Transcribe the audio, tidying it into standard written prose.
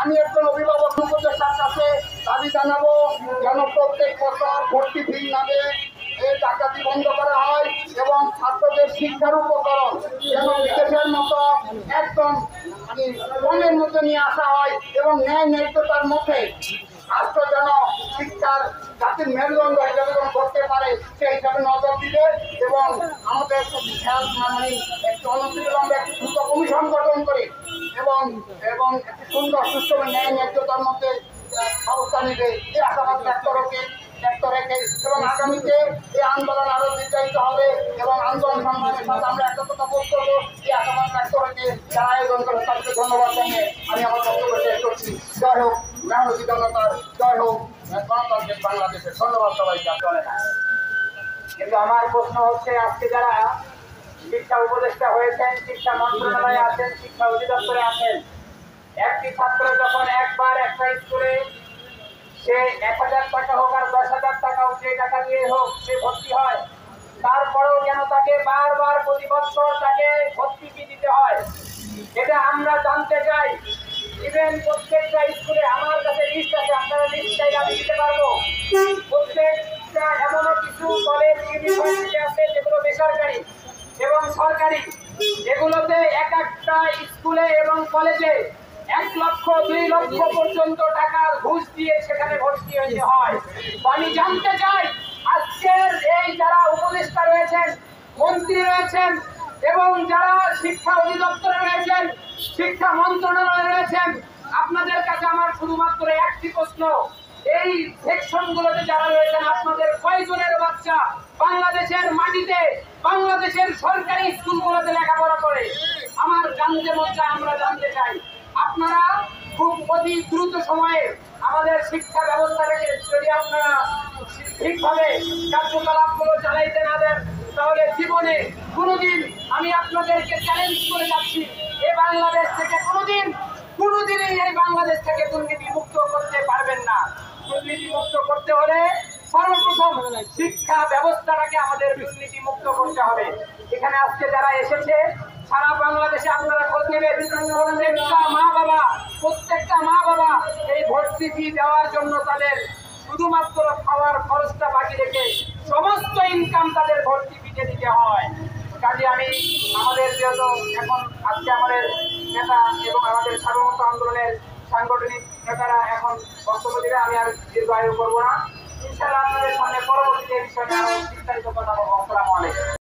আমি একজন অভিভাবক উপদেষ্টার কাছে দাবি জানাবো যেন প্রত্যেক বছর ভর্তি ফি নামে এই ডাকাতি বন্ধ করা হয় এবং ছাত্রদের শিক্ষার উপকরণ যেন বিদেশের মতো একদম কমের মধ্যে নিয়ে আসা হয় এবং ন্যায় নৈতিকতার মধ্যে রাষ্ট্র যেন শিক্ষার জাতির মেরুদণ্ড হিসাবে করতে পারে সেই হিসাবে নজর দিবে এবং আমাদের একটি অনতিবিলম্বে একটি দ্রুত কমিশন গঠন করে এবং এবং একটি সুন্দর সুস্থ ন্যায় ন্যায্যতার মধ্যে ব্যবস্থা নিবে এই আশাবাদ ব্যক্ত রেখে এবং আগামীতে এই আন্দোলন আরো দীর্ঘায়িত হবে এবং আন্দোলন সংগ্রামের সাথে আমরা একতা বোধ করবো এই আশাবাদ ব্যক্ত রেখে যারা আয়োজন করে তাদেরকে ধন্যবাদ জানিয়ে আমি আমার বক্তব্য শেষ করছি। জয় হোক মেহনতি জনতার, জয় হোক গণতান্ত্রিক বাংলাদেশের। ধন্যবাদ সবাইকে। চলে না কিন্তু আমার প্রশ্ন হচ্ছে, আজকে যারা শিক্ষা উপদেষ্টা হয়েছেন, শিক্ষা মন্ত্রণালয়ে আছেন, শিক্ষা অধিদপ্তরে আছেন, একটি ছাত্র যখন একবার একটা স্কুলে সে 1000 টাকা হোক আর 10,000 টাকা হোক, যে টাকা দিয়ে হোক সে ভর্তি হয়, তারপরেও কেন তাকে বারবার প্রতি বছর তাকে ভর্তি ফি দিতে হয়? এটা আমরা জানতে চাই। ইভেন প্রত্যেকটা স্কুলে আমার কাছে লিস্ট আছে, আপনারা লিস্ট চাইলে আমি দিতে পারবো। প্রত্যেকটা এমনও কিছু কলেজ ইউনিভার্সিটি আছে যেগুলো বেসরকারি এবং সরকারি, এগুলোতে এক একটা স্কুলে এবং কলেজে 1 লক্ষ 2 লক্ষ পর্যন্ত টাকা ঘুষ দিয়ে সেখানে ভর্তি হতে হয়। আমি জানতে চাই, আজকের এই যারা উপদেষ্টা রয়েছেন, মন্ত্রী রয়েছেন এবং যারা শিক্ষা অধিদপ্তরে রয়েছেন, শিক্ষা মন্ত্রণালয়ে রয়েছেন, আপনাদের কাছে আমার শুধুমাত্র একটি প্রশ্ন, এই সেকশনগুলোতে যারা রয়েছেন আপনাদের কয়জনের বাচ্চা বাংলাদেশের মাটিতে বাংলাদেশের সরকারি স্কুলগুলোতে লেখাপড়া করে? আমার জানতে মন চায়, আমরা জানতে চাই। আপনারা খুব অতি দ্রুত সময়ে আমাদের শিক্ষা ব্যবস্থাটাকে যদি আপনারা ঠিকভাবে কার্যকলাপগুলো চালাইতে না দেন, তাহলে জীবনে কোনোদিন, আমি আপনাদেরকে চ্যালেঞ্জ করে যাচ্ছি, এই বাংলাদেশ থেকে কোনোদিনই এই বাংলাদেশ থেকে দুর্নীতি মুক্ত করতে পারবেন না। দুর্নীতি মুক্ত করতে হলে সর্বপ্রথম শিক্ষা ব্যবস্থাটাকে আমাদের দুর্নীতি মুক্ত করতে হবে। এখানে আজকে যারা এসেছে সারা বাংলাদেশে আপনারা খোঁজ নেবেন, প্রত্যেকটা মা বাবা এই ভর্তি ফি দেওয়ার জন্য তাদের শুধুমাত্র খাওয়ার খরচটা বাকি রেখে সমস্ত ইনকাম তাদের ভর্তি ফিতে দিতে হয়। কাজে আমি আমাদের যেহেতু এখন আজকে আমাদের নেতা এবং আমাদের সার্বভৌম আন্দোলনের সাংগঠনিক নেতারা এখন বক্তব্য দিলে আমি আর দীর্ঘায়ু করবো না। ইনশাআল্লাহ আপনাদের সামনে পরবর্তীতে বিষয়টা বিস্তারিত কথা বলবো। আসসালামু আলাইকুম।